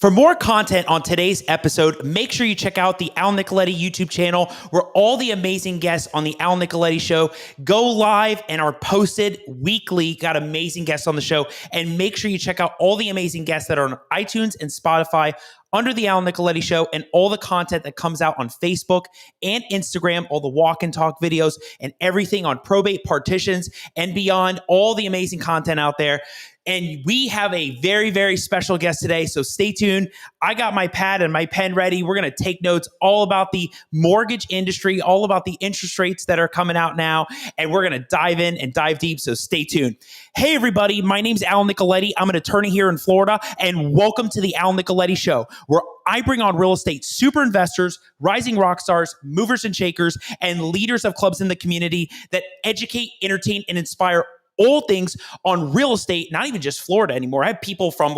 For more content on today's episode, make sure you check out the Al Nicoletti YouTube channel, where all the amazing guests on the Al Nicoletti Show go live and are posted weekly. Got amazing guests on the show. And make sure you check out all the amazing guests that are on iTunes and Spotify under the Al Nicoletti Show, and all the content that comes out on Facebook and Instagram, all the walk and talk videos and everything on probate partitions and beyond, all the amazing content out there. And we have a very, very special guest today, so stay tuned. I got my pad and my pen ready. We're going to take notes all about the mortgage industry, all about the interest rates that are coming out now, and we're going to dive in and dive deep, so stay tuned. Hey, everybody, my name's Al Nicoletti. I'm an attorney here in Florida, and welcome to the Al Nicoletti Show, where I bring on real estate super investors, rising rock stars, movers and shakers, and leaders of clubs in the community that educate, entertain, and inspire all things on real estate, not even just Florida anymore. I have people from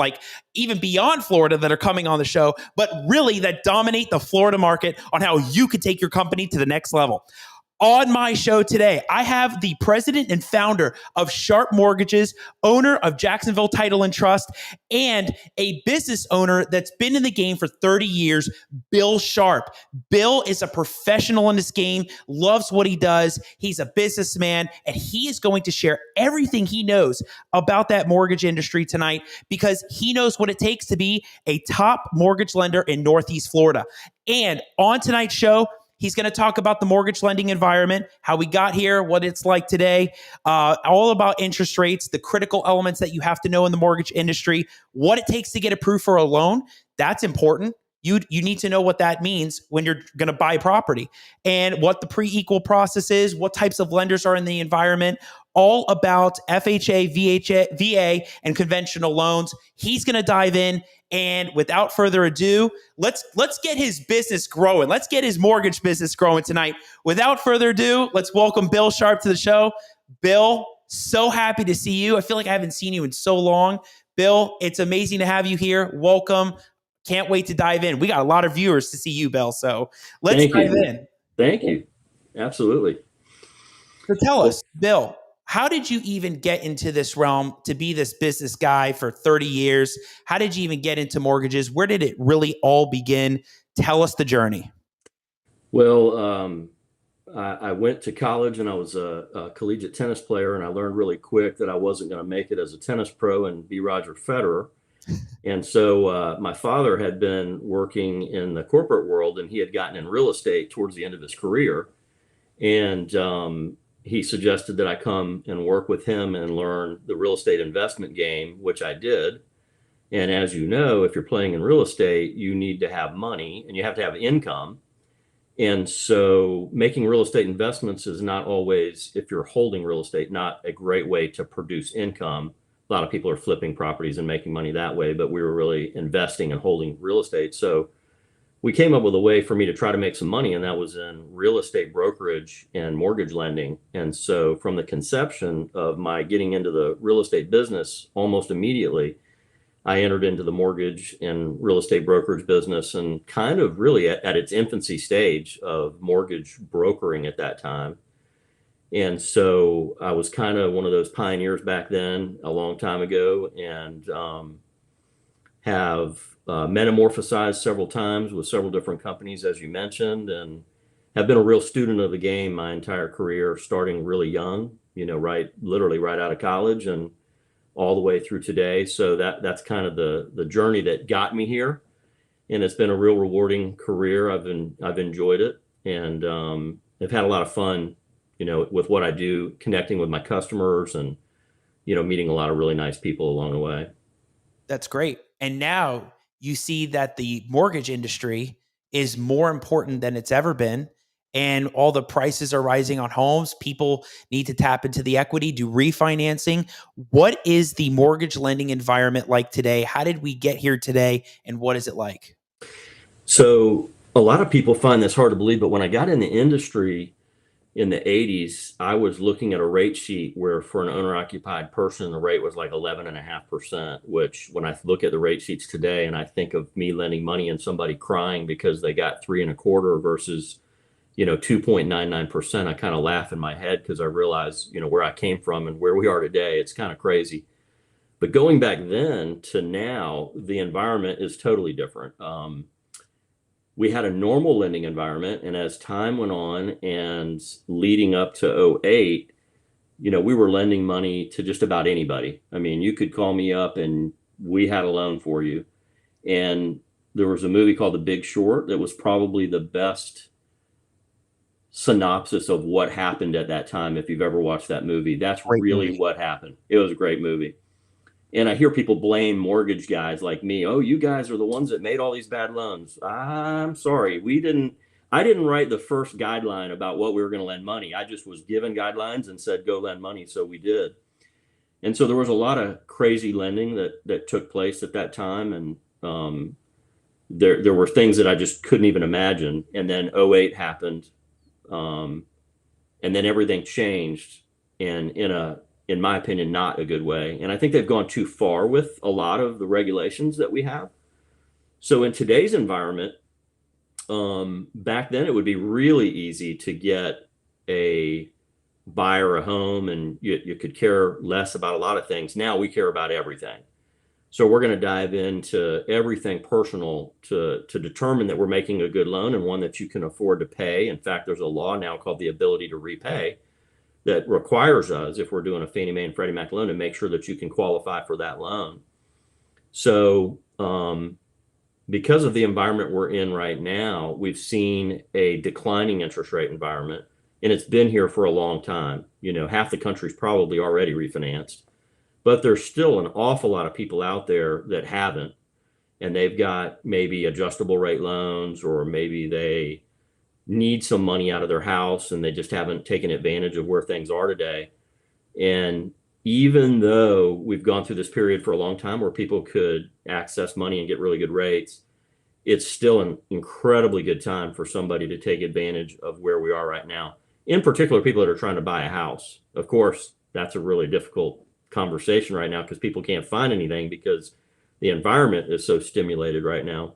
even beyond Florida that are coming on the show, but really that dominate the Florida market on how you could take your company to the next level. On my show today, I have the president and founder of Sharp Mortgages, owner of Jacksonville Title and Trust, and a business owner that's been in the game for 30 years, Bill Sharp. Bill is a professional in this game, loves what he does. He's a businessman, and he is going to share everything he knows about that mortgage industry tonight, because he knows what it takes to be a top mortgage lender in Northeast Florida. And on tonight's show, he's going to talk about the mortgage lending environment, how we got here, what it's like today, all about interest rates, the critical elements that you have to know in the mortgage industry, what it takes to get approved for a loan. That's important. You need to know what that means when you're going to buy property, and what the pre-equal process is, what types of lenders are in the environment, all about FHA, VA, and conventional loans. He's going to dive in. And without further ado, let's get his business growing. Let's get his mortgage business growing tonight. Without further ado, let's welcome Bill Sharp to the show. Bill, so happy to see you. I feel like I haven't seen you in so long. Bill, it's amazing to have you here. Welcome. Can't wait to dive in. We got a lot of viewers to see you, Bill. So let's dive in. Thank you. Absolutely. So tell us, Bill, how did you even get into this realm to be this business guy for 30 years? How did you even get into mortgages? Where did it really all begin? Tell us the journey. Well, I went to college and I was a collegiate tennis player, and I learned really quick that I wasn't going to make it as a tennis pro and be Roger Federer. And so my father had been working in the corporate world, and he had gotten in real estate towards the end of his career. And he suggested that I come and work with him and learn the real estate investment game, which I did. And as you know, if you're playing in real estate, you need to have money and you have to have income. And so making real estate investments is not always, if you're holding real estate, not a great way to produce income. A lot of people are flipping properties and making money that way, but we were really investing and holding real estate. So we came up with a way for me to try to make some money, and that was in real estate brokerage and mortgage lending. And so from the conception of my getting into the real estate business, almost immediately, I entered into the mortgage and real estate brokerage business, and kind of really at its infancy stage of mortgage brokering at that time. And so I was kind of one of those pioneers back then, a long time ago, and have metamorphosized several times with several different companies, as you mentioned, and have been a real student of the game my entire career, starting really young, literally right out of college and all the way through today. So that's kind of the journey that got me here. And it's been a real rewarding career. I've enjoyed it, and I've had a lot of fun, with what I do, connecting with my customers and, meeting a lot of really nice people along the way. That's great. And now you see that the mortgage industry is more important than it's ever been. And all the prices are rising on homes. People need to tap into the equity, do refinancing. What is the mortgage lending environment like today? How did we get here today? And what is it like? So a lot of people find this hard to believe, but when I got in the industry in the 80s, I was looking at a rate sheet where for an owner-occupied person, the rate was like 11.5%, which when I look at the rate sheets today and I think of me lending money and somebody crying because they got 3.25 versus, 2.99%, I kind of laugh in my head because I realize, where I came from and where we are today. It's kind of crazy. But going back then to now, the environment is totally different. We had a normal lending environment, and as time went on and leading up to '08, we were lending money to just about anybody. I mean, you could call me up and we had a loan for you. And there was a movie called The Big Short that was probably the best synopsis of what happened at that time. If you've ever watched that movie, that's Great really movie. what happened. It was a great movie. And I hear people blame mortgage guys like me. Oh, you guys are the ones that made all these bad loans. I'm sorry. I didn't write the first guideline about what we were going to lend money. I just was given guidelines and said, go lend money. So we did. And so there was a lot of crazy lending that took place at that time. And there were things that I just couldn't even imagine. And then '08 happened. And then everything changed, and in my opinion, not a good way. And I think they've gone too far with a lot of the regulations that we have. So in today's environment, back then it would be really easy to get a buyer a home, and you could care less about a lot of things. Now we care about everything. So we're going to dive into everything personal to determine that we're making a good loan and one that you can afford to pay. In fact, there's a law now called the ability to repay that requires us, if we're doing a Fannie Mae and Freddie Mac loan, to make sure that you can qualify for that loan. So because of the environment we're in right now, we've seen a declining interest rate environment, and it's been here for a long time. Half the country's probably already refinanced, but there's still an awful lot of people out there that haven't, and they've got maybe adjustable rate loans, or maybe they need some money out of their house and they just haven't taken advantage of where things are today. And even though we've gone through this period for a long time where people could access money and get really good rates, it's still an incredibly good time for somebody to take advantage of where we are right now. In particular, people that are trying to buy a house. Of course, that's a really difficult conversation right now because people can't find anything because the environment is so stimulated right now.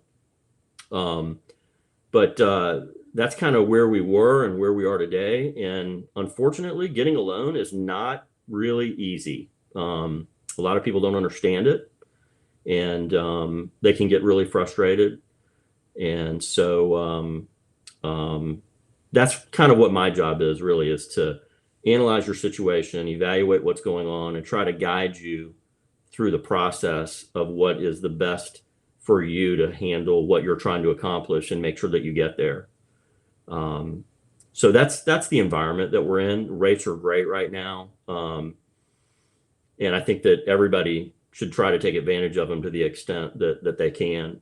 But that's kind of where we were and where we are today. And unfortunately, getting a loan is not really easy. A lot of people don't understand it, and they can get really frustrated. And so that's kind of what my job is, really, is to analyze your situation, evaluate what's going on, and try to guide you through the process of what is the best for you to handle what you're trying to accomplish and make sure that you get there. So that's the environment that we're in. Rates are great right now. And I think that everybody should try to take advantage of them to the extent that they can.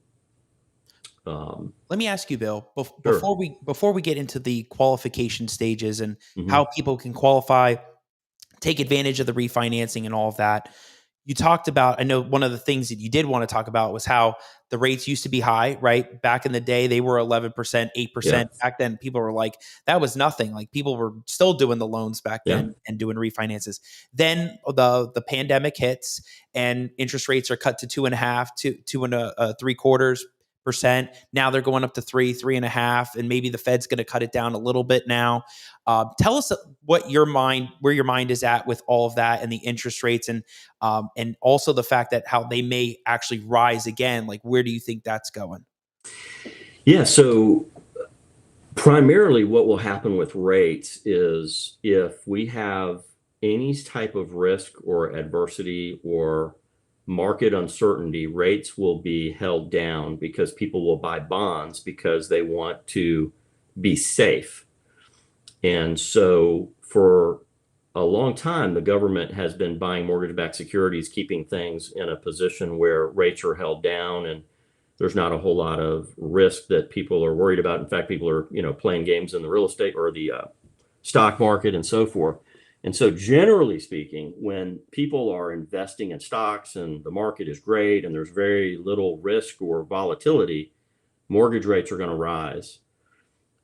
Let me ask you, Bill, Sure. before we get into the qualification stages and Mhm. how people can qualify, take advantage of the refinancing and all of that. You talked about, I know one of the things that you did want to talk about was how the rates used to be high, right? Back in the day, they were 11%, Yeah. 8%. Back then, people were like, that was nothing. Like people were still doing the loans back Yeah. then and doing refinances. Then the pandemic hits and interest rates are cut to 2.5, two and a 3/4%. Now they're going up to 3.5, and maybe the Fed's going to cut it down a little bit now. Tell us where your mind is at with all of that and the interest rates, and also the fact that how they may actually rise again. Like, where do you think that's going? Yeah. So primarily what will happen with rates is if we have any type of risk or adversity or market uncertainty, rates will be held down because people will buy bonds because they want to be safe. And so for a long time, the government has been buying mortgage-backed securities, keeping things in a position where rates are held down and there's not a whole lot of risk that people are worried about. In fact, people are, playing games in the real estate or the stock market and so forth. And so generally speaking, when people are investing in stocks and the market is great and there's very little risk or volatility, mortgage rates are going to rise.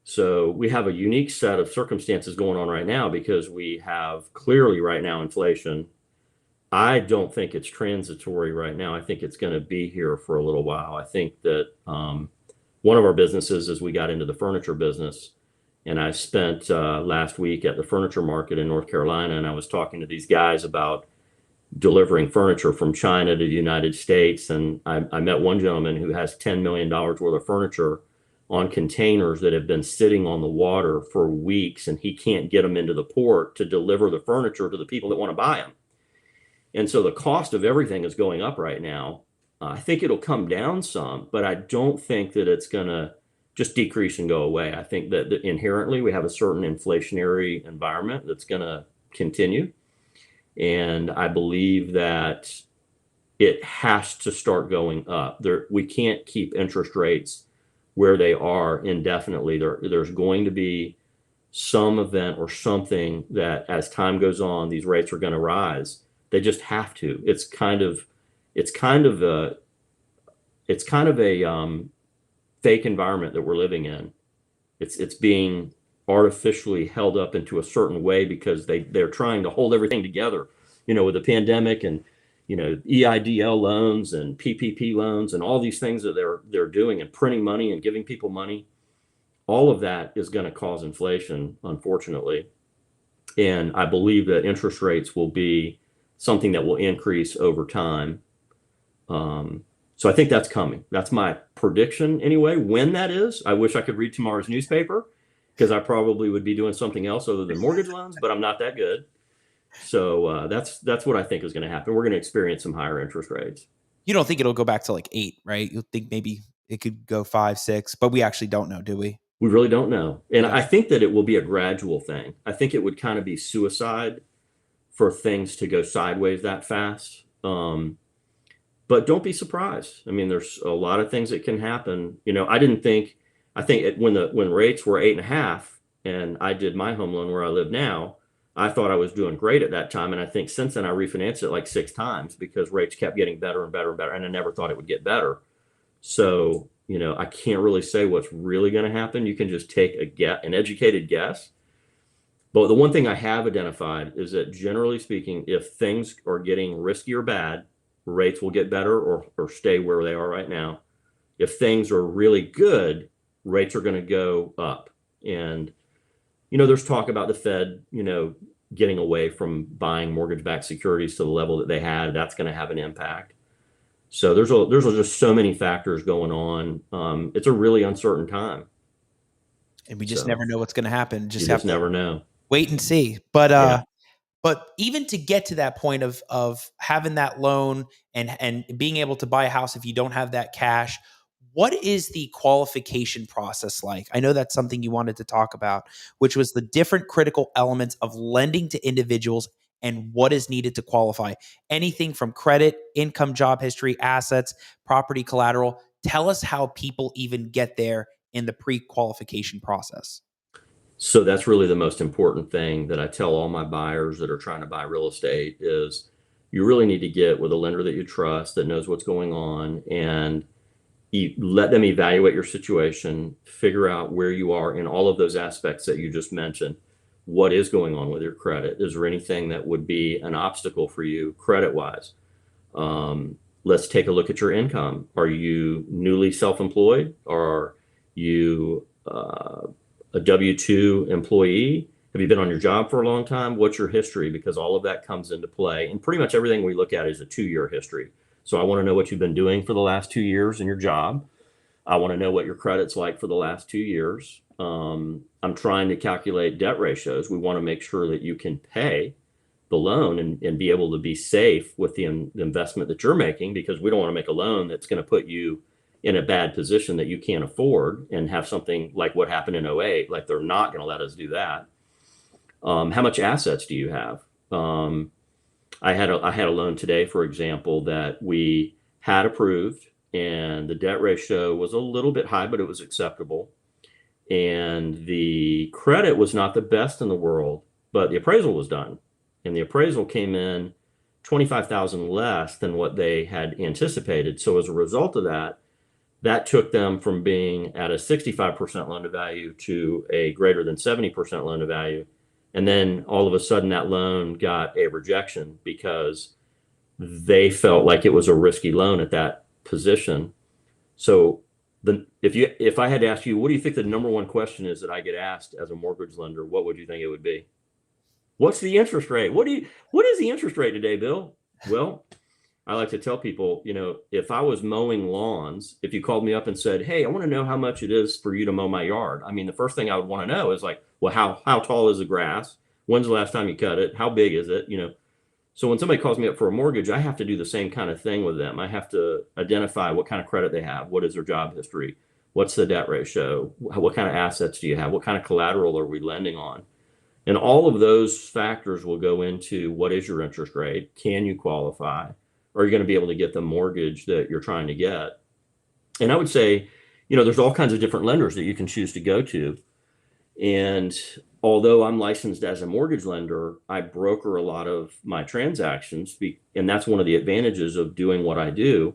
So we have a unique set of circumstances going on right now because we have clearly right now inflation. I don't think it's transitory right now. I think it's going to be here for a little while. I think that one of our businesses is we got into the furniture business, and I spent last week at the furniture market in North Carolina, and I was talking to these guys about delivering furniture from China to the United States. And I met one gentleman who has $10 million worth of furniture on containers that have been sitting on the water for weeks, and he can't get them into the port to deliver the furniture to the people that want to buy them. And so the cost of everything is going up right now. I think it'll come down some, but I don't think that it's going to just decrease and go away. I think that inherently we have a certain inflationary environment that's going to continue. And I believe that it has to start going up. We can't keep interest rates where they are indefinitely. There's going to be some event or something that as time goes on, these rates are going to rise. They just have to. It's kind of a fake environment that we're living in. It's being artificially held up into a certain way because they're trying to hold everything together, with the pandemic and, EIDL loans and PPP loans and all these things that they're doing and printing money and giving people money. All of that is going to cause inflation, unfortunately. And I believe that interest rates will be something that will increase over time. So I think that's coming. That's my prediction anyway. When that is, I wish I could read tomorrow's newspaper because I probably would be doing something else other than mortgage loans, but I'm not that good. So that's what I think is going to happen. We're going to experience some higher interest rates. You don't think it'll go back to like 8, right? You'll think maybe it could go 5, 6, but we actually don't know, do we? We really don't know. And I think that it will be a gradual thing. I think it would kind of be suicide for things to go sideways that fast. But don't be surprised. I mean, there's a lot of things that can happen. I think when rates were 8.5 and I did my home loan where I live now, I thought I was doing great at that time. And I think since then I refinanced it like 6 times because rates kept getting better and better and better. And I never thought it would get better. So, I can't really say what's really going to happen. You can just take an educated guess. But the one thing I have identified is that generally speaking, if things are getting risky or bad, rates will get better or stay where they are right now. If things are really good, rates are going to go up. And, there's talk about the Fed, getting away from buying mortgage-backed securities to the level that they had. That's going to have an impact. So there's just so many factors going on. It's a really uncertain time. And we just never know what's going to happen. Just never know. Wait and see. But even to get to that point of having that loan and being able to buy a house if you don't have that cash, what is the qualification process like? I know that's something you wanted to talk about, which was the different critical elements of lending to individuals and what is needed to qualify. Anything from credit, income, job history, assets, property collateral. Tell us how people even get there in the pre-qualification process. So that's really the most important thing that I tell all my buyers that are trying to buy real estate is you really need to get with a lender that you trust, that knows what's going on, and you let them evaluate your situation, figure out where you are in all of those aspects that you just mentioned. What is going on with your credit? Is there anything that would be an obstacle for you credit-wise? Let's take a look at your income. Are you newly self-employed? Are you a W-2 employee? Have you been on your job for a long time? What's your history? Because all of that comes into play. And pretty much everything we look at is a 2-year history. So I want to know what you've been doing for the last 2 years in your job. I want to know what your credit's like for the last 2 years. I'm trying to calculate debt ratios. We want to make sure that you can pay the loan and be able to be safe with the investment that you're making, because we don't want to make a loan that's going to put you in a bad position that you can't afford and have something like what happened in 08. Like, they're not going to let us do that. How much assets do you have? I had a loan today, for example, that we had approved, and the debt ratio was a little bit high, but it was acceptable. And the credit was not the best in the world, but the appraisal was done. And the appraisal came in $25,000 less than what they had anticipated. So as a result of that, that took them from being at a 65% loan to value to a greater than 70% loan to value. And then all of a sudden that loan got a rejection because they felt like it was a risky loan at that position. So if I had to ask you, what do you think the number one question is that I get asked as a mortgage lender, what would you think it would be? What's the interest rate? What is the interest rate today, Bill? Well, I like to tell people, if I was mowing lawns, if you called me up and said, "Hey, I want to know how much it is for you to mow my yard," I mean, the first thing I would want to know is like, well, how tall is the grass? When's the last time you cut it? How big is it? So when somebody calls me up for a mortgage, I have to do the same kind of thing with them. I have to identify what kind of credit they have, what is their job history, what's the debt ratio, what kind of assets do you have, what kind of collateral are we lending on? And all of those factors will go into what is your interest rate? Can you qualify? Are you going to be able to get the mortgage that you're trying to get? And I would say, there's all kinds of different lenders that you can choose to go to. And although I'm licensed as a mortgage lender, I broker a lot of my transactions. And that's one of the advantages of doing what I do,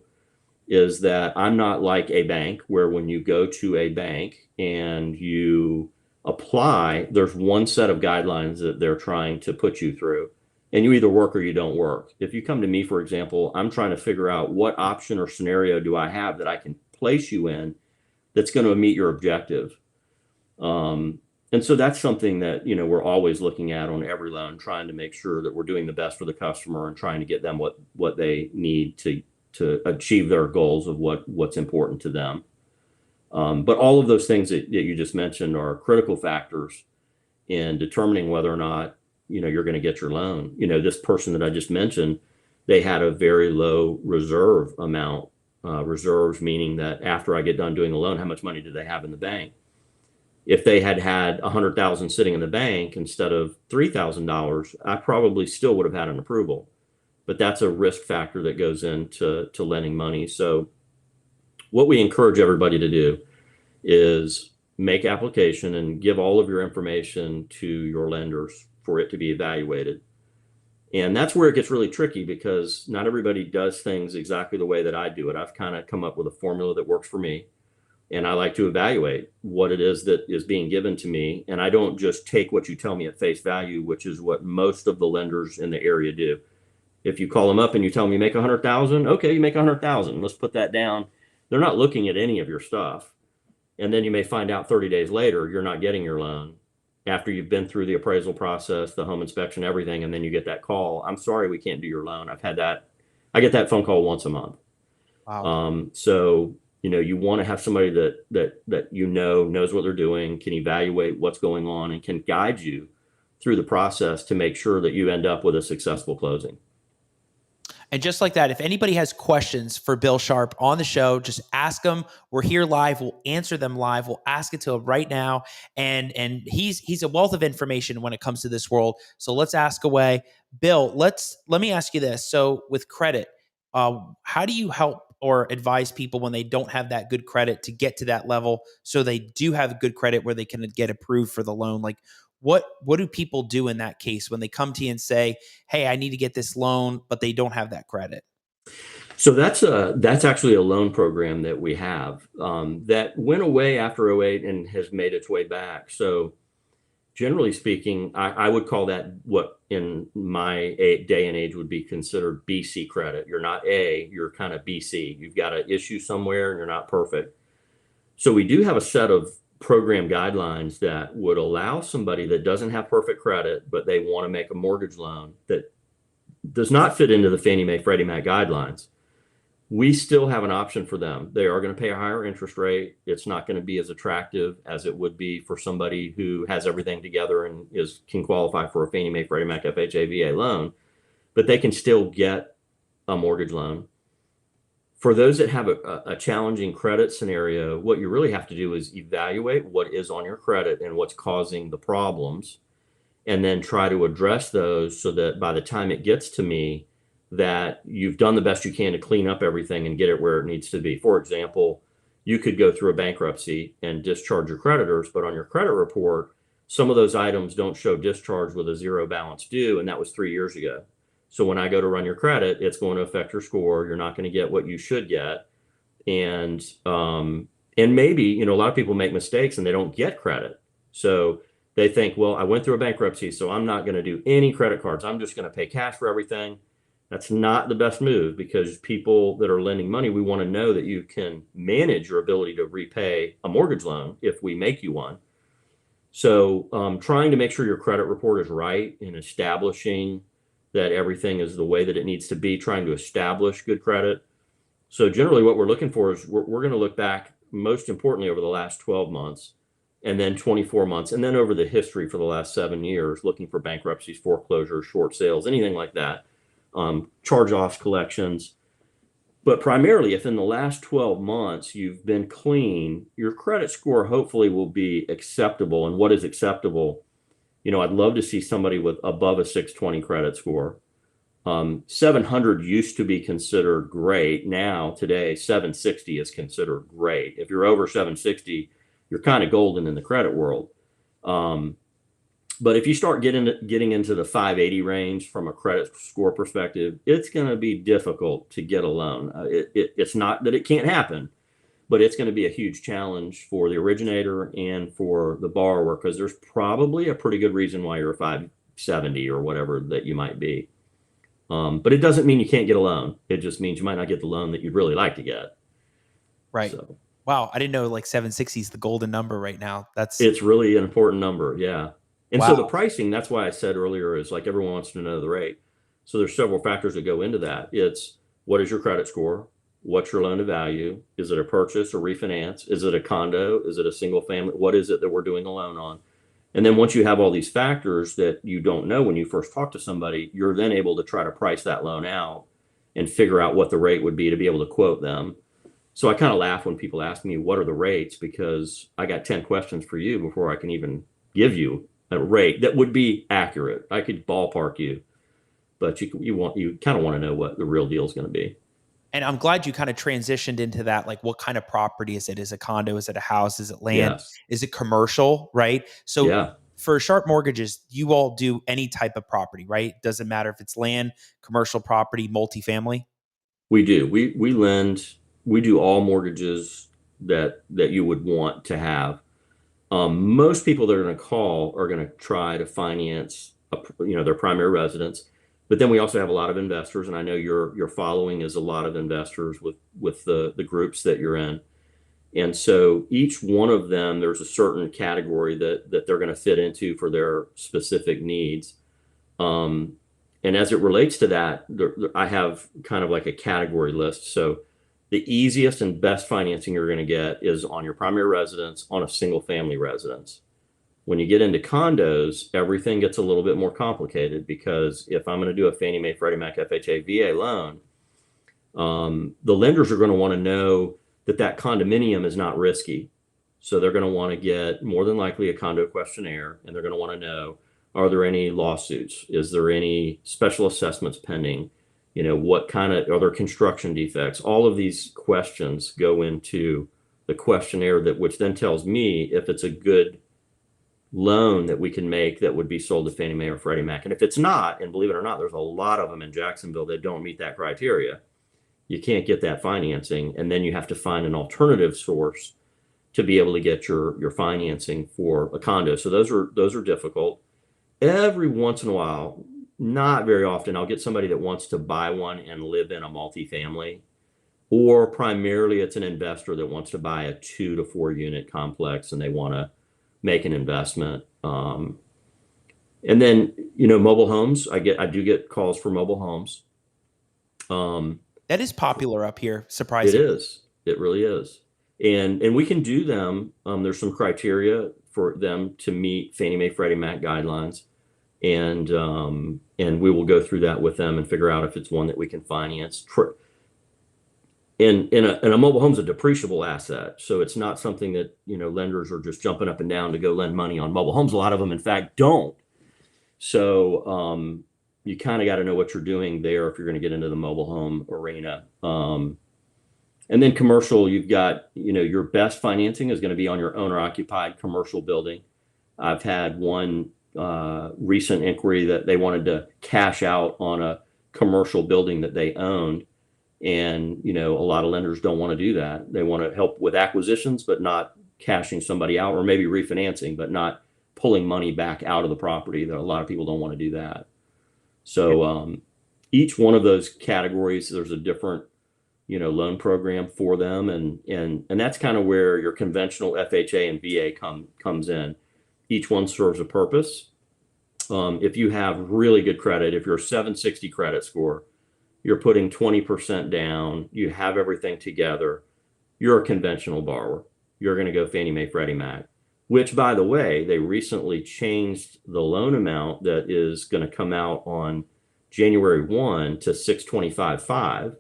is that I'm not like a bank where when you go to a bank and you apply, there's one set of guidelines that they're trying to put you through. And you either work or you don't work. If you come to me, for example, I'm trying to figure out what option or scenario do I have that I can place you in that's going to meet your objective. And so that's something that, we're always looking at on every loan, trying to make sure that we're doing the best for the customer and trying to get them what they need to achieve their goals of what's important to them. But all of those things that you just mentioned are critical factors in determining whether or not, you're going to get your loan. This person that I just mentioned, they had a very low reserve amount, reserves, meaning that after I get done doing the loan, how much money do they have in the bank? If they had 100,000 sitting in the bank instead of $3,000, I probably still would have had an approval. But that's a risk factor that goes into lending money. So what we encourage everybody to do is make application and give all of your information to your lenders for it to be evaluated. And that's where it gets really tricky, because not everybody does things exactly the way that I do it. I've kind of come up with a formula that works for me. And I like to evaluate what it is that is being given to me. And I don't just take what you tell me at face value, which is what most of the lenders in the area do. If you call them up and you tell them you make 100,000, okay, you make 100,000. Let's put that down. They're not looking at any of your stuff. And then you may find out 30 days later, you're not getting your loan after you've been through the appraisal process, the home inspection, everything. And then you get that call. I'm sorry, we can't do your loan. I've had that. I get that phone call once a month. Wow. So you want to have somebody that knows what they're doing, can evaluate what's going on, and can guide you through the process to make sure that you end up with a successful closing. And just like that, if anybody has questions for Bill Sharp on the show, just ask them. We're here live. We'll answer them live. We'll ask it to him right now. And he's a wealth of information when it comes to this world. So let's ask away. Bill, let me ask you this. So with credit, how do you help or advise people when they don't have that good credit to get to that level, so they do have good credit where they can get approved for the loan? Like, what do people do in that case when they come to you and say, "Hey, I need to get this loan," but they don't have that credit? So that's actually a loan program that we have that went away after '08 and has made its way back. So generally speaking, I would call that what in my day and age would be considered BC credit. You're not A, you're kind of BC. You've got an issue somewhere and you're not perfect. So we do have a set of program guidelines that would allow somebody that doesn't have perfect credit, but they want to make a mortgage loan that does not fit into the Fannie Mae Freddie Mac guidelines. We still have an option for them. They are going to pay a higher interest rate. It's not going to be as attractive as it would be for somebody who has everything together and can qualify for a Fannie Mae Freddie Mac FHA VA loan, but they can still get a mortgage loan. For those that have a challenging credit scenario, what you really have to do is evaluate what is on your credit and what's causing the problems, and then try to address those so that by the time it gets to me, that you've done the best you can to clean up everything and get it where it needs to be. For example, you could go through a bankruptcy and discharge your creditors, but on your credit report, some of those items don't show discharge with a zero balance due, and that was 3 years ago. So when I go to run your credit, it's going to affect your score. You're not going to get what you should get. And maybe, a lot of people make mistakes and they don't get credit. So they think, well, I went through a bankruptcy, so I'm not going to do any credit cards. I'm just going to pay cash for everything. That's not the best move, because people that are lending money, we want to know that you can manage your ability to repay a mortgage loan if we make you one. So trying to make sure your credit report is right and establishing that everything is the way that it needs to be, trying to establish good credit. So generally what we're looking for is we're going to look back, most importantly, over the last 12 months, and then 24 months, and then over the history for the last 7 years, looking for bankruptcies, foreclosures, short sales, anything like that, charge-offs, collections. But primarily, if in the last 12 months you've been clean, your credit score hopefully will be acceptable. And what is acceptable? I'd love to see somebody with above a 620 credit score. 700 used to be considered great. Now, today, 760 is considered great. If you're over 760, you're kind of golden in the credit world. But if you start getting into the 580 range from a credit score perspective, it's going to be difficult to get a loan. It's not that it can't happen, but it's going to be a huge challenge for the originator and for the borrower, because there's probably a pretty good reason why you're a 570 or whatever that you might be. But it doesn't mean you can't get a loan. It just means you might not get the loan that you'd really like to get. Right. So, wow. I didn't know like 760 is the golden number right now. It's really an important number. Yeah. And wow. so the pricing, that's why I said earlier, is like everyone wants to know the rate. So there's several factors that go into that. It's what is your credit score? What's your loan to value? Is it a purchase or refinance? Is it a condo? Is it a single family? What is it that we're doing a loan on? And then once you have all these factors that you don't know when you first talk to somebody, you're then able to try to price that loan out and figure out what the rate would be to be able to quote them. So I kind of laugh when people ask me, what are the rates? Because I got 10 questions for you before I can even give you a rate that would be accurate. I could ballpark you, but you kind of want to know what the real deal is going to be. And I'm glad you kind of transitioned into that. Like, what kind of property is it? Is it a condo? Is it a house? Is it land? Yes. Is it commercial? Right. So for Sharp Mortgages, you all do any type of property, right? Doesn't matter if it's land, commercial property, multifamily. We do. We lend. We do all mortgages that you would want to have. Most people that are going to call are going to try to finance, their primary residence. But then we also have a lot of investors, and I know your following is a lot of investors with the groups that you're in. And so each one of them, there's a certain category that they're going to fit into for their specific needs. And as it relates to that, I have kind of like a category list. So the easiest and best financing you're going to get is on your primary residence on a single family residence. When you get into condos, everything gets a little bit more complicated, because if I'm going to do a Fannie Mae, Freddie Mac, FHA, VA loan, the lenders are going to want to know that condominium is not risky. So they're going to want to get more than likely a condo questionnaire, and they're going to want to know, are there any lawsuits? Is there any special assessments pending? What kind of, are there construction defects? All of these questions go into the questionnaire, which then tells me if it's a good loan that we can make that would be sold to Fannie Mae or Freddie Mac. And if it's not, and believe it or not, there's a lot of them in Jacksonville that don't meet that criteria, you can't get that financing. And then you have to find an alternative source to be able to get your financing for a condo. So those are difficult. Every once in a while, not very often, I'll get somebody that wants to buy one and live in a multifamily, or primarily it's an investor that wants to buy a 2 to 4 unit complex and they want to make an investment. And then, mobile homes, I do get calls for mobile homes. That is popular up here, surprisingly. It is. It really is. And we can do them. There's some criteria for them to meet Fannie Mae, Freddie Mac guidelines. And we will go through that with them and figure out if it's one that we can finance. And a mobile home is a depreciable asset. So it's not something that, lenders are just jumping up and down to go lend money on mobile homes. A lot of them, in fact, don't. So you kind of got to know what you're doing there if you're going to get into the mobile home arena. And then commercial, you've got, your best financing is going to be on your owner occupied commercial building. I've had one recent inquiry that they wanted to cash out on a commercial building that they owned. And, a lot of lenders don't want to do that. They want to help with acquisitions, but not cashing somebody out, or maybe refinancing, but not pulling money back out of the property. That a lot of people don't want to do that. So each one of those categories, there's a different, loan program for them. And that's kind of where your conventional FHA and VA comes in. Each one serves a purpose. If you have really good credit, if you're a 760 credit score, you're putting 20% down, you have everything together, you're a conventional borrower. You're going to go Fannie Mae, Freddie Mac, which, by the way, they recently changed the loan amount that is going to come out on January 1 to 625.5.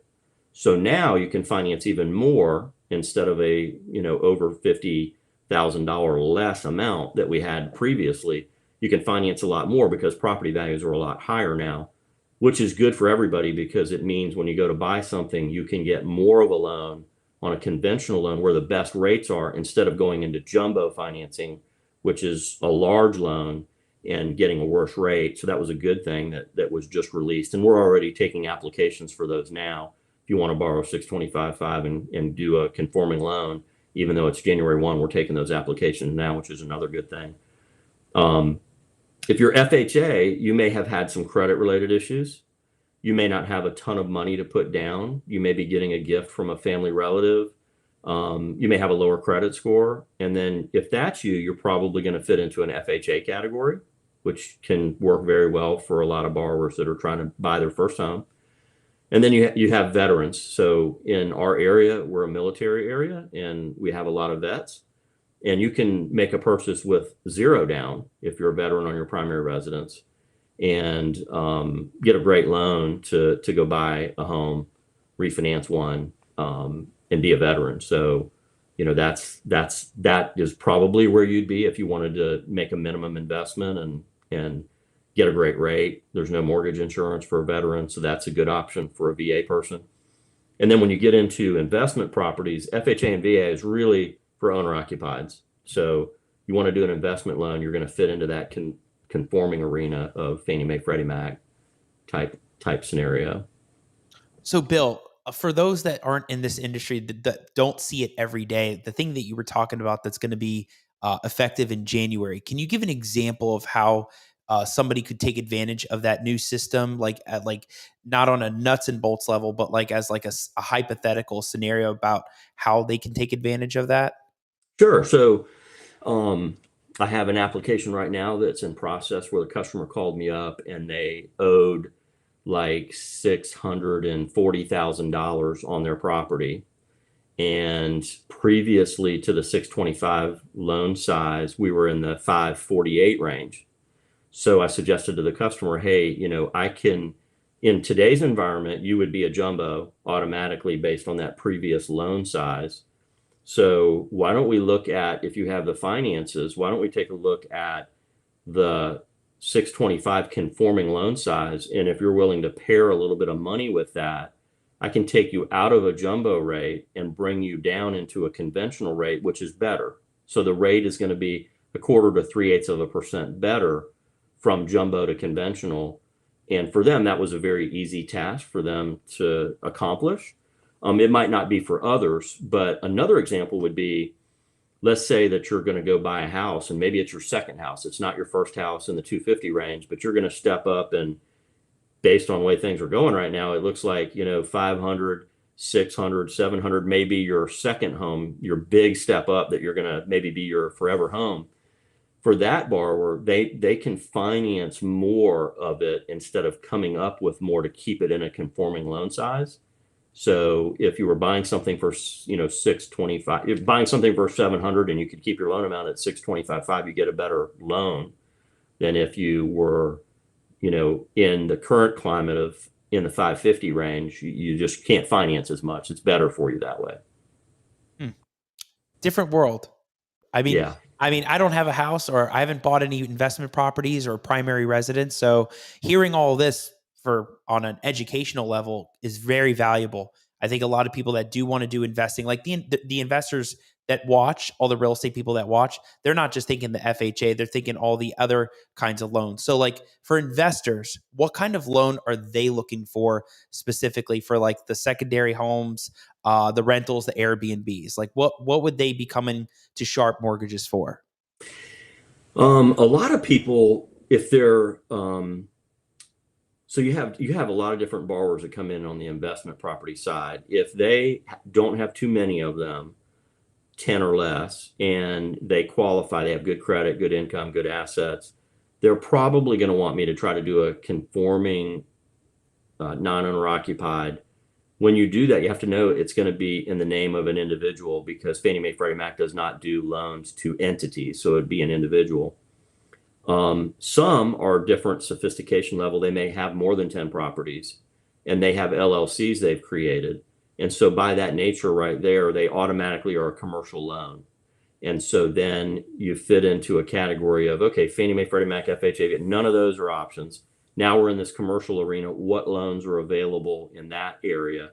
So now you can finance even more instead of a, over $50,000 less amount that we had previously. You can finance a lot more because property values are a lot higher now, which is good for everybody because it means when you go to buy something, you can get more of a loan on a conventional loan where the best rates are instead of going into jumbo financing, which is a large loan and getting a worse rate. So that was a good thing that was just released. And we're already taking applications for those now. If you want to borrow 625.5 and do a conforming loan, even though it's January 1, we're taking those applications now, which is another good thing. If you're FHA, you may have had some credit related issues. You may not have a ton of money to put down. You may be getting a gift from a family relative. You may have a lower credit score. And then if that's you, you're probably going to fit into an FHA category, which can work very well for a lot of borrowers that are trying to buy their first home. And then you have veterans. So in our area, we're a military area and we have a lot of vets. And you can make a purchase with zero down if you're a veteran on your primary residence and get a great loan to go buy a home, refinance one, and be a veteran. So, that is probably where you'd be if you wanted to make a minimum investment and get a great rate. There's no mortgage insurance for a veteran, so that's a good option for a VA person. And then when you get into investment properties, FHA and VA is really for owner occupieds. So you want to do an investment loan, you're going to fit into that conforming arena of Fannie Mae, Freddie Mac type scenario. So Bill, for those that aren't in this industry that don't see it every day, the thing that you were talking about that's going to be effective in January, can you give an example of how somebody could take advantage of that new system, like not on a nuts and bolts level, but like as like a hypothetical scenario about how they can take advantage of that? Sure. So I have an application right now that's in process where the customer called me up and they owed like $640,000 on their property. And previously to the 625 loan size, we were in the 548 range. So I suggested to the customer, hey, I can, in today's environment, you would be a jumbo automatically based on that previous loan size. So why don't we look at, if you have the finances, why don't we take a look at the 625 conforming loan size? And if you're willing to pair a little bit of money with that, I can take you out of a jumbo rate and bring you down into a conventional rate, which is better. So the rate is going to be 1/4 to 3/8% better from jumbo to conventional. And for them, that was a very easy task for them to accomplish. It might not be for others, but another example would be, let's say that you're going to go buy a house and maybe it's your second house. It's not your first house in the 250 range, but you're going to step up, and based on the way things are going right now, it looks like, 500, 600, 700, maybe your second home, your big step up that you're going to maybe be your forever home. For that borrower, they can finance more of it instead of coming up with more to keep it in a conforming loan size. So if you were buying something for, 625, if buying something for 700 and you could keep your loan amount at 625.5, you get a better loan than if you were, in the current climate of in the 550 range. You just can't finance as much. It's better for you that way. Different world. I mean, Yeah. I don't have a house or I haven't bought any investment properties or primary residence. So hearing all this on an educational level is very valuable. I think a lot of people that do want to do investing, like the investors that watch, all the real estate people that watch, they're not just thinking the FHA, they're thinking all the other kinds of loans. So like for investors, what kind of loan are they looking for specifically for like the secondary homes, the rentals, the Airbnbs? Like what would they be coming to Sharp Mortgages for? A lot of people, if they're, so you have a lot of different borrowers that come in on the investment property side. If they don't have too many of them, 10 or less, and they qualify, they have good credit, good income, good assets, they're probably going to want me to try to do a conforming non-owner occupied. When you do that, you have to know it's going to be in the name of an individual, because Fannie Mae Freddie Mac does not do loans to entities. So it'd be an individual. Some are different sophistication level. They may have more than 10 properties, and they have LLCs they've created. And so by that nature right there, they automatically are a commercial loan. And so then you fit into a category of, okay, Fannie Mae, Freddie Mac, FHA, none of those are options. Now we're in this commercial arena. What loans are available in that area?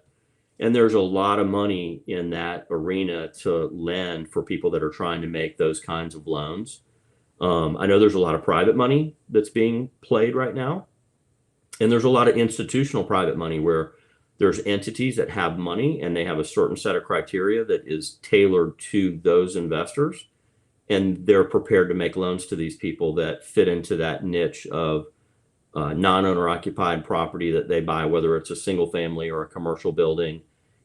And there's a lot of money in that arena to lend for people that are trying to make those kinds of loans. I know there's a lot of private money that's being played right now. And there's a lot of institutional private money where there's entities that have money and they have a certain set of criteria that is tailored to those investors. And they're prepared to make loans to these people that fit into that niche of non-owner occupied property that they buy, whether it's a single family or a commercial building.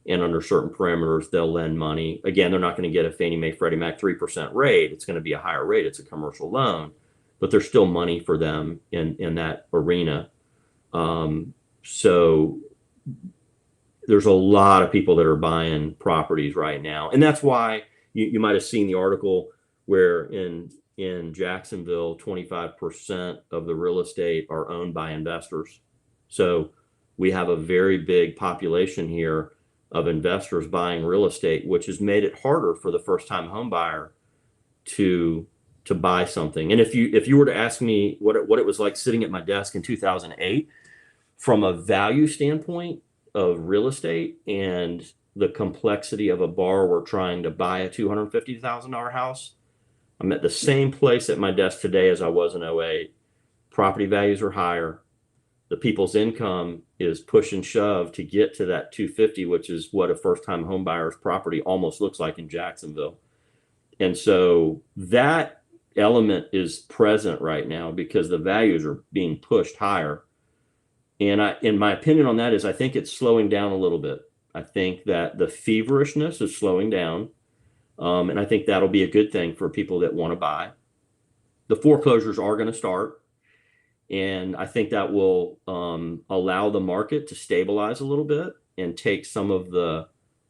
And under certain parameters, they'll lend money. Again, they're not going to get a Fannie Mae, Freddie Mac 3% rate. It's going to be a higher rate. It's a commercial loan, but there's still money for them in that arena. So there's a lot of people that are buying properties right now. And that's why you might have seen the article where in Jacksonville, 25% of the real estate are owned by investors. So we have a very big population here of investors buying real estate, which has made it harder for the first-time home buyer to buy something. And if you were to ask me what it was like sitting at my desk in 2008, from a value standpoint of real estate and the complexity of a borrower trying to buy a $250,000 house, I'm at the same place at my desk today as I was in 08. Property values are higher. The people's income is push and shove to get to that 250, which is what a first-time home buyer's property almost looks like in Jacksonville. And so that element is present right now because the values are being pushed higher. And in my opinion on that is I think it's slowing down a little bit. I think that the feverishness is slowing down. And I think that'll be a good thing for people that want to buy. The foreclosures are going to start. And I think that will allow the market to stabilize a little bit and take some of the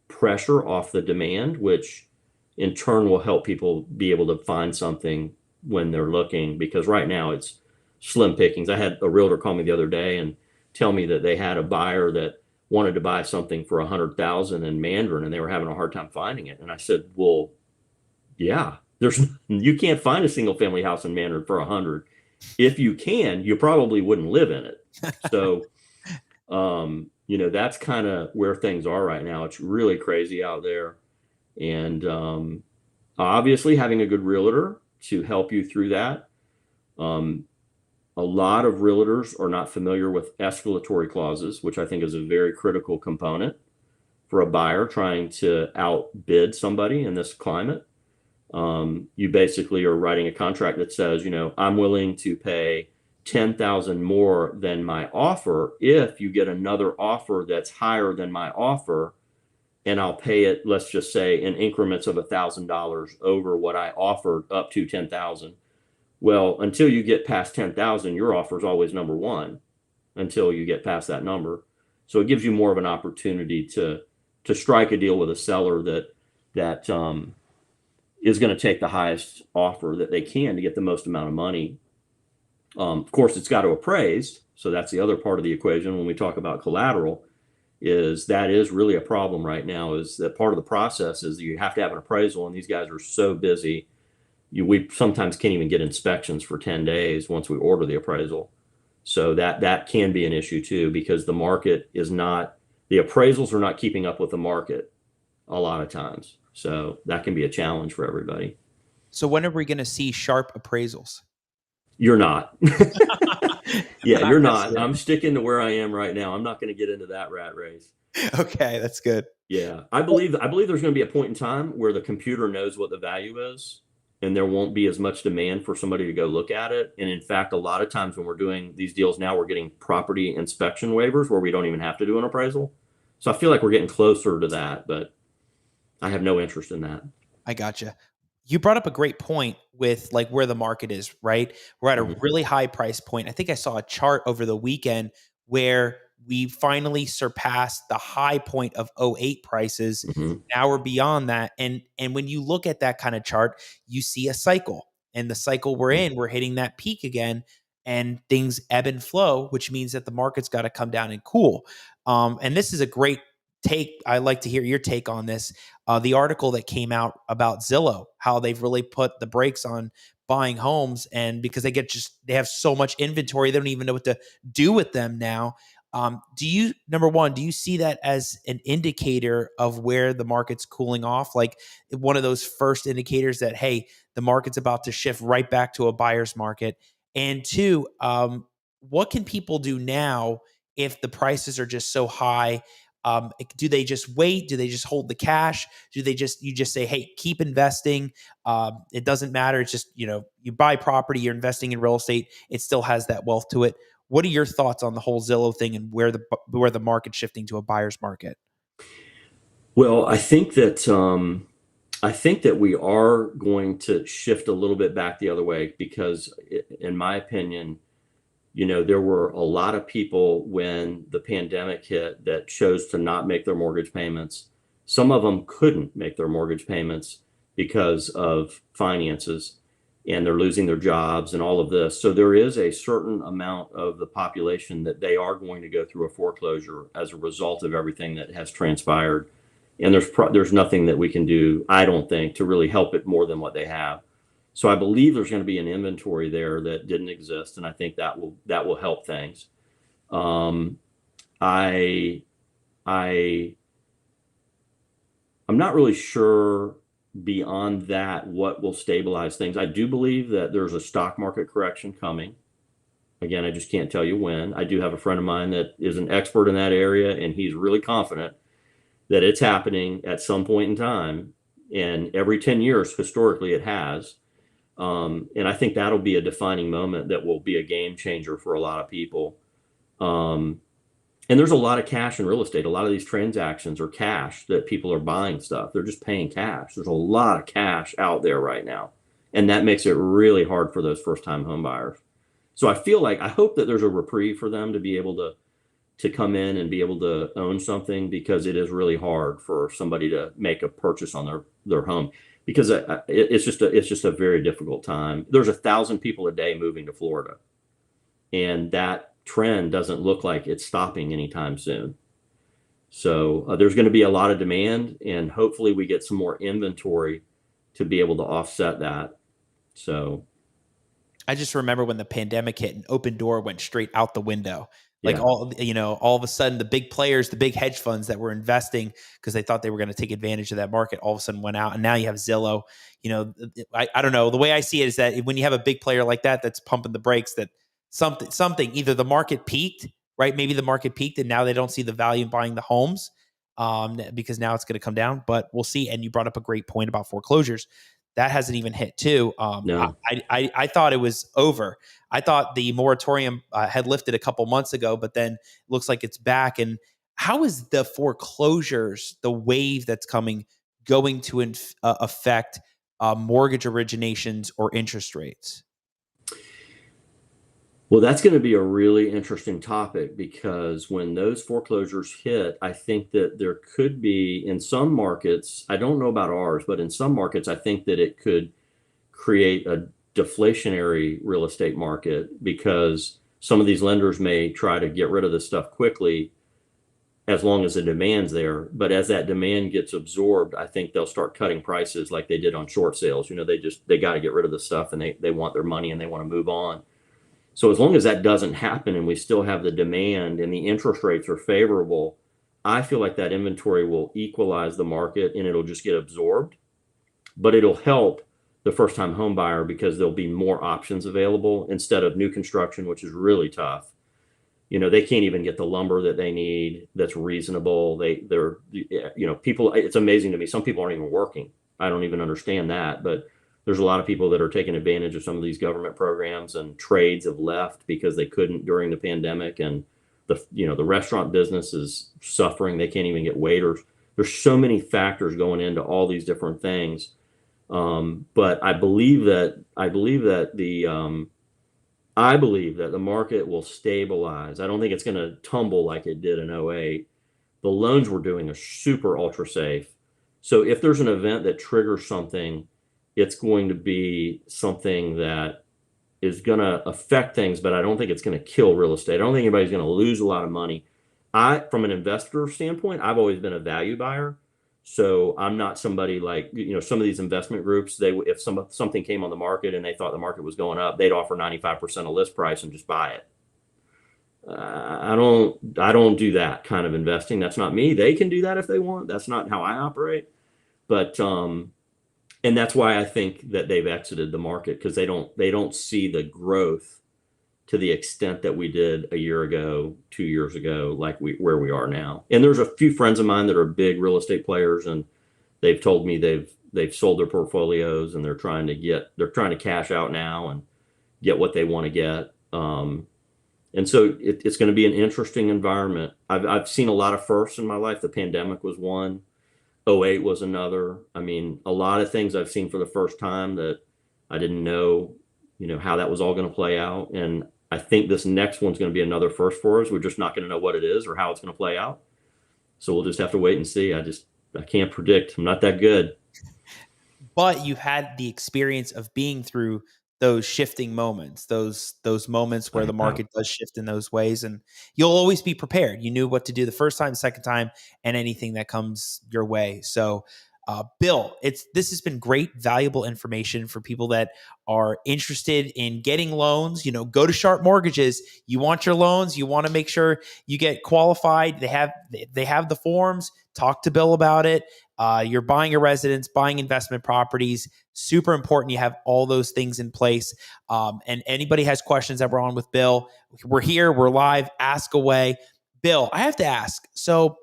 pressure off the demand, which in turn will help people be able to find something when they're looking, because right now it's slim pickings. I had a realtor call me the other day and tell me that they had a buyer that wanted to buy something for $100,000 in Mandarin and they were having a hard time finding it. And I said, well, yeah, you can't find a single family house in Mandarin for $100,000. If you can, you probably wouldn't live in it. So, that's kind of where things are right now. It's really crazy out there. And obviously having a good realtor to help you through that. A lot of realtors are not familiar with escalatory clauses, which I think is a very critical component for a buyer trying to outbid somebody in this climate. You basically are writing a contract that says, I'm willing to pay $10,000 more than my offer if you get another offer that's higher than my offer, and I'll pay it, let's just say, in increments of $1,000 over what I offered up to $10,000. Well, until you get past $10,000, your offer is always number one until you get past that number. So it gives you more of an opportunity to strike a deal with a seller that is going to take the highest offer that they can to get the most amount of money. Of course, it's got to appraise. So that's the other part of the equation when we talk about collateral, is that is really a problem right now, is that part of the process is you have to have an appraisal, and these guys are so busy. We sometimes can't even get inspections for 10 days once we order the appraisal. So that can be an issue too, because the market is not, the appraisals are not keeping up with the market a lot of times. So that can be a challenge for everybody. So when are we going to see sharp appraisals? You're not. Yeah, you're not. I'm sticking to where I am right now. I'm not going to get into that rat race. Okay, that's good. Yeah, I believe there's going to be a point in time where the computer knows what the value is, and there won't be as much demand for somebody to go look at it. And in fact, a lot of times when we're doing these deals now, we're getting property inspection waivers where we don't even have to do an appraisal. So I feel like we're getting closer to that, but I have no interest in that. I gotcha. You brought up a great point with like where the market is, right? We're at a Mhm. really high price point. I think I saw a chart over the weekend where we finally surpassed the high point of '08 prices. Mhm. Now we're beyond that. And when you look at that kind of chart, you see a cycle. And the cycle we're Mhm. in, we're hitting that peak again and things ebb and flow, which means that the market's got to come down and cool. And this is a great take. I like to hear your take on this. The article that came out about Zillow, how they've really put the brakes on buying homes, and because they have so much inventory, they don't even know what to do with them now. Do you, number one, do you see that as an indicator of where the market's cooling off? Like one of those first indicators that, hey, the market's about to shift right back to a buyer's market? And two, what can people do now if the prices are just so high? Do they just wait? Do they just hold the cash? Do they just, you just say, hey, keep investing? It doesn't matter. It's just, you buy property, you're investing in real estate. It still has that wealth to it. What are your thoughts on the whole Zillow thing and where the market's shifting to a buyer's market? Well, I think that we are going to shift a little bit back the other way because, in my opinion, there were a lot of people when the pandemic hit that chose to not make their mortgage payments. Some of them couldn't make their mortgage payments because of finances, and they're losing their jobs and all of this. So there is a certain amount of the population that they are going to go through a foreclosure as a result of everything that has transpired. And there's nothing that we can do, I don't think, to really help it more than what they have. So I believe there's going to be an inventory there that didn't exist, and I think that will help things. Um, I I I'm not really sure beyond that what will stabilize things. I do believe that there's a stock market correction coming. Again, I just can't tell you when. I do have a friend of mine that is an expert in that area, and he's really confident that it's happening at some point in time. And every 10 years, historically, it has. And I think that'll be a defining moment that will be a game changer for a lot of people. Um, and there's a lot of cash in real estate. A lot of these transactions are cash that people are buying stuff. They're just paying cash. There's a lot of cash out there right now. And that makes it really hard for those first time home buyers. So I hope that there's a reprieve for them to be able to come in and be able to own something, because it is really hard for somebody to make a purchase on their home, because it's just a very difficult time. There's 1,000 people a day moving to Florida, and that trend doesn't look like it's stopping anytime soon. So there's going to be a lot of demand, and hopefully we get some more inventory to be able to offset that. So I just remember when the pandemic hit and Open Door went straight out the window. Like yeah. all of a sudden the big players, the big hedge funds that were investing because they thought they were going to take advantage of that market, all of a sudden went out. And now you have Zillow. I don't know. The way I see it is that when you have a big player like that that's pumping the brakes, that something either the market peaked, right? Maybe the market peaked and now they don't see the value in buying the homes, because now it's going to come down. But we'll see. And you brought up a great point about foreclosures. That hasn't even hit too. No. I thought it was over. I thought the moratorium had lifted a couple months ago, but then looks like it's back. And how is the foreclosures, the wave that's coming, going to affect mortgage originations or interest rates? Well, that's going to be a really interesting topic, because when those foreclosures hit, I think that there could be, in some markets, I don't know about ours, but in some markets, I think that it could create a deflationary real estate market, because some of these lenders may try to get rid of this stuff quickly as long as the demand's there. But as that demand gets absorbed, I think they'll start cutting prices like they did on short sales. They got to get rid of the stuff, and they want their money and they want to move on. So as long as that doesn't happen and we still have the demand and the interest rates are favorable, I feel like that inventory will equalize the market and it'll just get absorbed. But it'll help the first time home buyer, because there'll be more options available instead of new construction, which is really tough. They can't even get the lumber that they need that's reasonable. People, it's amazing to me. Some people aren't even working. I don't even understand that, but there's a lot of people that are taking advantage of some of these government programs, and trades have left because they couldn't during the pandemic. And the restaurant business is suffering. They can't even get waiters. There's so many factors going into all these different things. But I believe that the market will stabilize. I don't think it's going to tumble like it did in '08. The loans we're doing are super ultra safe. So if there's an event that triggers something, it's going to be something that is going to affect things, but I don't think it's going to kill real estate. I don't think anybody's going to lose a lot of money. From an investor standpoint, I've always been a value buyer. So I'm not somebody like, some of these investment groups, if something came on the market and they thought the market was going up, they'd offer 95% of list price and just buy it. I don't do that kind of investing. That's not me. They can do that if they want. That's not how I operate. But and that's why I think that they've exited the market, because they don't see the growth to the extent that we did a year ago, 2 years ago, where we are now. And there's a few friends of mine that are big real estate players, and they've told me they've sold their portfolios and they're trying to cash out now and get what they want to get. And so it's going to be an interesting environment. I've seen a lot of firsts in my life. The pandemic was one. '08 was another. I mean, a lot of things I've seen for the first time that I didn't know, how that was all going to play out. And I think this next one's going to be another first for us. We're just not going to know what it is or how it's going to play out. So we'll just have to wait and see. I can't predict. I'm not that good. But you've had the experience of being through those shifting moments, those moments where the market does shift in those ways, and you'll always be prepared. You knew what to do the first time, second time, and anything that comes your way. So, Bill, this has been great, valuable information for people that are interested in getting loans. Go to Sharp Mortgages. You want your loans. You want to make sure you get qualified. They have the forms. Talk to Bill about it. You're buying a residence, buying investment properties. Super important. You have all those things in place. And anybody has questions that we're on with Bill, we're here. We're live. Ask away. Bill, I have to ask. So,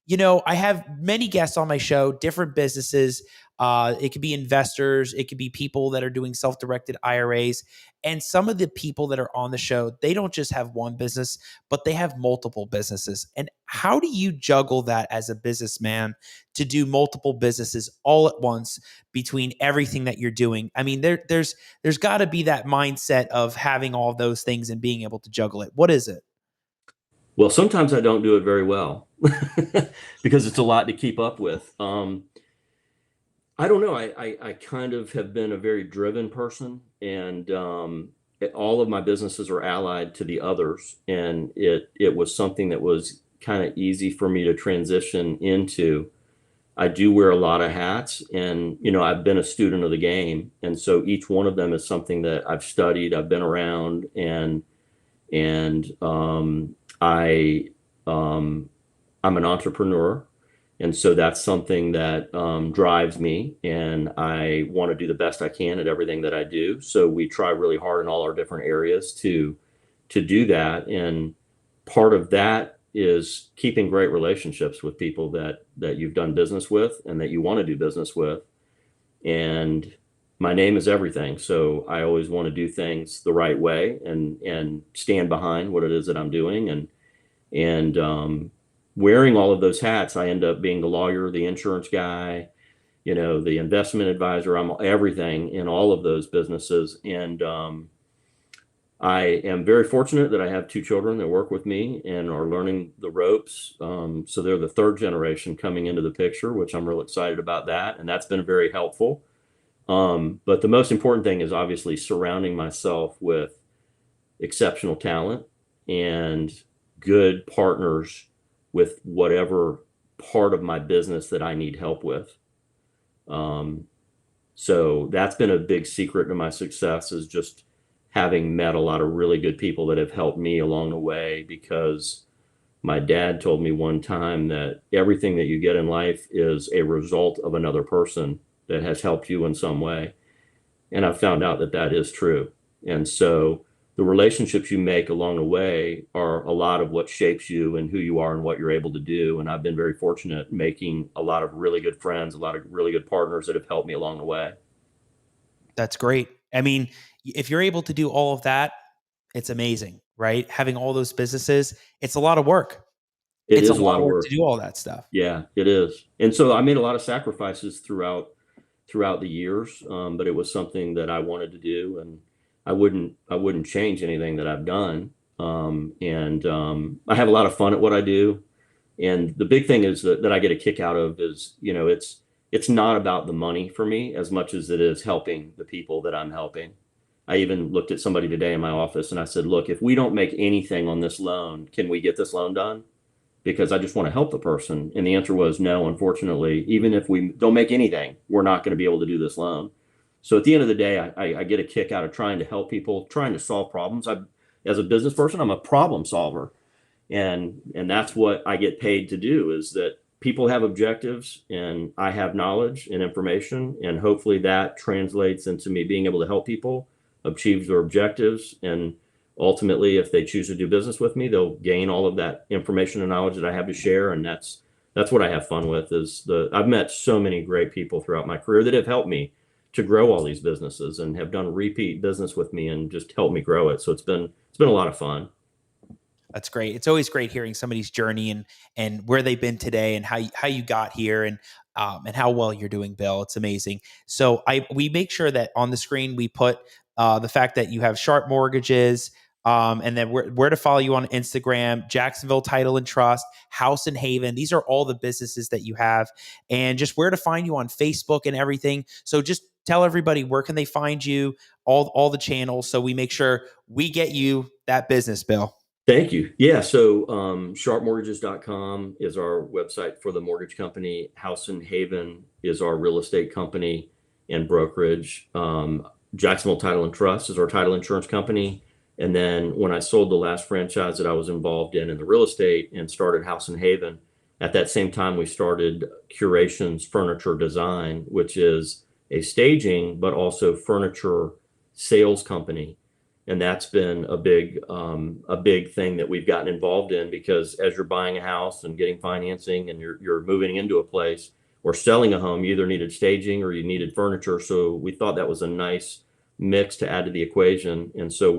I have many guests on my show, different businesses. It could be investors. It could be people that are doing self-directed IRAs. And some of the people that are on the show, they don't just have one business, but they have multiple businesses. And how do you juggle that as a businessman to do multiple businesses all at once between everything that you're doing? I mean, there's got to be that mindset of having all those things and being able to juggle it. What is it? Well, sometimes I don't do it very well because it's a lot to keep up with. I don't know. I kind of have been a very driven person, and all of my businesses are allied to the others, and it was something that was kind of easy for me to transition into. I do wear a lot of hats, and I've been a student of the game, and so each one of them is something that I've studied, I've been around, and I'm an entrepreneur. And so that's something that drives me, and I want to do the best I can at everything that I do. So we try really hard in all our different areas to do that. And part of that is keeping great relationships with people that you've done business with and that you want to do business with. And my name is everything. So I always want to do things the right way and stand behind what it is that I'm doing. And wearing all of those hats, I end up being the lawyer, the insurance guy, the investment advisor. I'm everything in all of those businesses. And I am very fortunate that I have two children that work with me and are learning the ropes. So they're the third generation coming into the picture, which I'm real excited about that. And that's been very helpful. But the most important thing is obviously surrounding myself with exceptional talent and good partners with whatever part of my business that I need help with. So that's been a big secret to my success, is just having met a lot of really good people that have helped me along the way, because my dad told me one time that everything that you get in life is a result of another person that has helped you in some way. And I've found out that that is true. And so the relationships you make along the way are a lot of what shapes you and who you are and what you're able to do. And I've been very fortunate making a lot of really good friends, a lot of really good partners that have helped me along the way. That's great. I mean, if you're able to do all of that, it's amazing, right? Having all those businesses, it's a lot of work. It It's a is a lot lot of of work work. to do all that stuff. Yeah, it is. And so I made a lot of sacrifices throughout throughout the years. But it was something that I wanted to do, and I wouldn't change anything that I've done. And I have a lot of fun at what I do. And the big thing is that I get a kick out of is, it's not about the money for me as much as it is helping the people that I'm helping. I even looked at somebody today in my office and I said, look, if we don't make anything on this loan, can we get this loan done? Because I just want to help the person. And the answer was no, unfortunately. Even if we don't make anything, we're not going to be able to do this loan. So at the end of the day, I get a kick out of trying to help people, trying to solve problems. As a business person, I'm a problem solver. And that's what I get paid to do, is that people have objectives and I have knowledge and information, and hopefully that translates into me being able to help people achieve their objectives. And ultimately, if they choose to do business with me, they'll gain all of that information and knowledge that I have to share. And that's what I have fun with. I've met so many great people throughout my career that have helped me to grow all these businesses and have done repeat business with me and just helped me grow it. So it's been a lot of fun. That's great. It's always great hearing somebody's journey and where they've been today and how you got here and how well you're doing, Bill. It's amazing. So we make sure that on the screen we put the fact that you have Sharp Mortgages, and then where to follow you on Instagram, Jacksonville Title and Trust, House and Haven. These are all the businesses that you have, and just where to find you on Facebook and everything. So just tell everybody, where can they find you, all the channels, so we make sure we get you that business, Bill. Thank you. Yeah. So sharpmortgages.com is our website for the mortgage company. House and Haven is our real estate company and brokerage. Jacksonville Title and Trust is our title insurance company. And then when I sold the last franchise that I was involved in the real estate and started House and Haven, at that same time, we started Curations Furniture Design, which is a staging, but also furniture sales company. And that's been a big thing that we've gotten involved in, because as you're buying a house and getting financing and you're moving into a place or selling a home, you either needed staging or you needed furniture. So we thought that was a nice mix to add to the equation. And so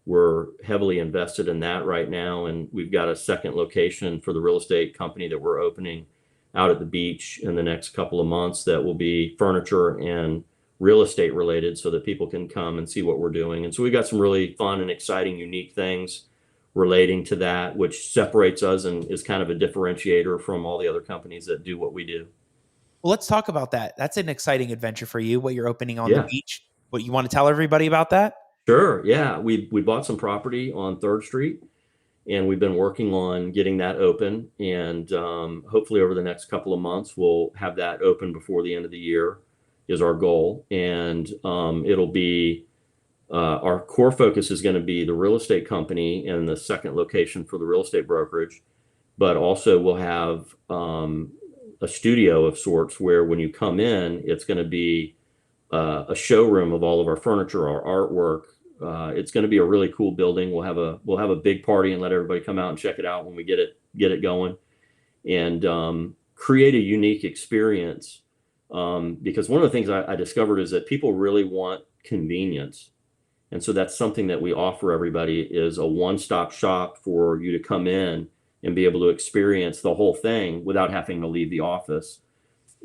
we're heavily invested in that right now. And we've got a second location for the real estate company that we're opening out at the beach in the next couple of months that will be furniture and real estate related, so that people can come and see what we're doing. And so we got some really fun and exciting, unique things relating to that, which separates us and is kind of a differentiator from all the other companies that do what we do. Well, let's talk about that. That's an exciting adventure for you, what you're opening on the Yeah, beach. What you want to tell everybody about that? sure. Yeah, we bought some property on 3rd Street, and we've been working on getting that open. And hopefully over the next couple of months, we'll have that open before the end of the year is our goal. And it'll be our core focus is going to be the real estate company and the second location for the real estate brokerage. But also we'll have a studio of sorts where when you come in, it's going to be a showroom of all of our furniture, our artwork. It's going to be a really cool building. We'll have a big party and let everybody come out and check it out when we get it going, and create a unique experience. Because one of the things I discovered is that people really want convenience. And so that's something that we offer everybody, is a one-stop shop for you to come in and be able to experience the whole thing without having to leave the office.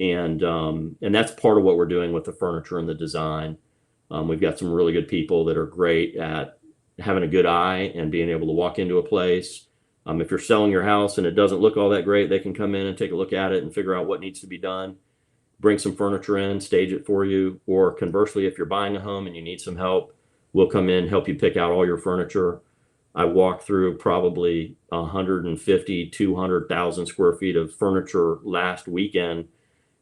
And that's part of what we're doing with the furniture and the design. We've got some really good people that are great at having a good eye and being able to walk into a place. If you're selling your house and it doesn't look all that great, they can come in and take a look at it and figure out what needs to be done. Bring some furniture in, stage it for you. Or conversely, if you're buying a home and you need some help, we'll come in, help you pick out all your furniture. I walked through probably 150, 200,000 square feet of furniture last weekend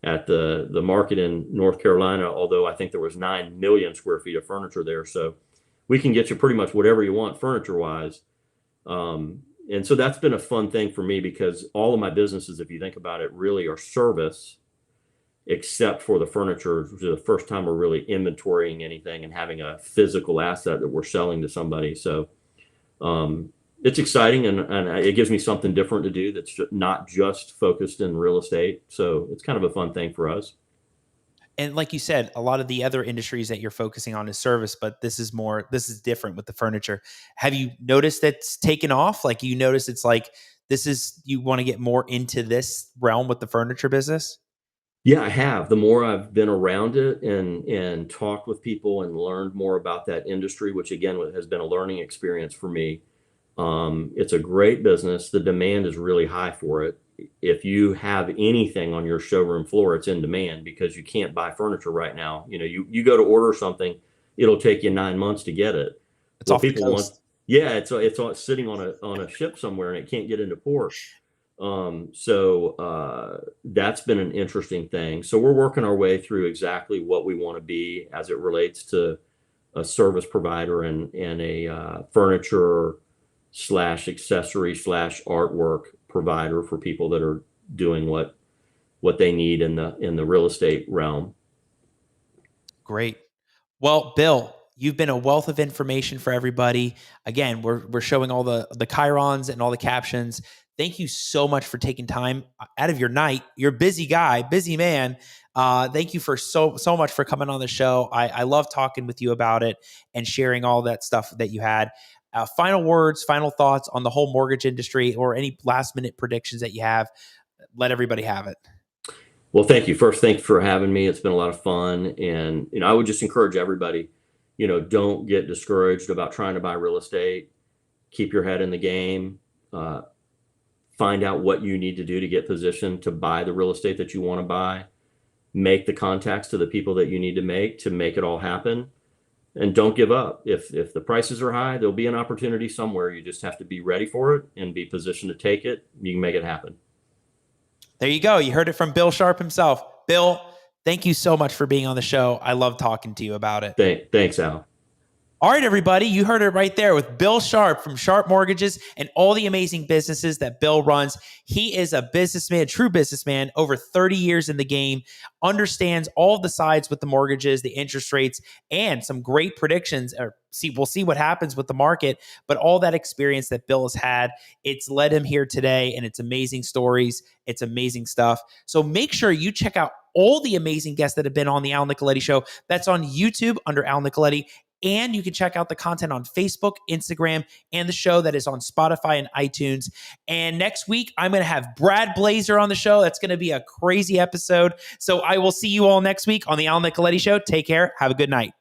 at the market in North Carolina, although I think there was 9 million square feet of furniture there. So we can get you pretty much whatever you want furniture wise. And so that's been a fun thing for me, because all of my businesses, if you think about it, really are service, except for the furniture, which is the first time we're really inventorying anything and having a physical asset that we're selling to somebody. So it's exciting, and it gives me something different to do that's not just focused in real estate. So it's kind of a fun thing for us. And like you said, a lot of the other industries that you're focusing on is service, but this is different with the furniture. Have you noticed that's taken off? Like, you notice it's like, you want to get more into this realm with the furniture business? Yeah, I have. The more I've been around it and talked with people and learned more about that industry, which again has been a learning experience for me. It's a great business. The demand is really high for it. If you have anything on your showroom floor, it's in demand because you can't buy furniture right now. You go to order something, it'll take you 9 months to get it. It's Well, off the people want, coast. yeah, it's sitting on a ship somewhere and it can't get into port. That's been an interesting thing. So we're working our way through exactly what we want to be as it relates to a service provider and a furniture slash accessory slash artwork provider for people that are doing what they need in the real estate realm. Great. Well, Bill, you've been a wealth of information for everybody. Again, we're showing all the chyrons and all the captions. Thank you so much for taking time out of your night. You're a busy guy, busy man. Thank you for so much for coming on the show. I love talking with you about it and sharing all that stuff that you had. Final words, final thoughts on the whole mortgage industry, or any last minute predictions that you have. Let everybody have it. Well, thank you. First, thank you for having me. It's been a lot of fun. And, I would just encourage everybody, don't get discouraged about trying to buy real estate. Keep your head in the game. Find out what you need to do to get positioned to buy the real estate that you want to buy. Make the contacts to the people that you need to make it all happen. And don't give up. If the prices are high, there'll be an opportunity somewhere. You just have to be ready for it and be positioned to take it. You can make it happen. There you go. You heard it from Bill Sharp himself. Bill, thank you so much for being on the show. I love talking to you about it. Thanks, Al. All right, everybody, you heard it right there with Bill Sharp from Sharp Mortgages and all the amazing businesses that Bill runs. He is a businessman, true businessman, over 30 years in the game, understands all the sides with the mortgages, the interest rates, and some great predictions. We'll see what happens with the market, but all that experience that Bill has had, it's led him here today, and it's amazing stories. It's amazing stuff. So make sure you check out all the amazing guests that have been on the Al Nicoletti Show. That's on YouTube under Al Nicoletti. And you can check out the content on Facebook, Instagram, and the show that is on Spotify and iTunes. And next week, I'm going to have Brad Blazer on the show. That's going to be a crazy episode. So I will see you all next week on the Al Nicoletti Show. Take care. Have a good night.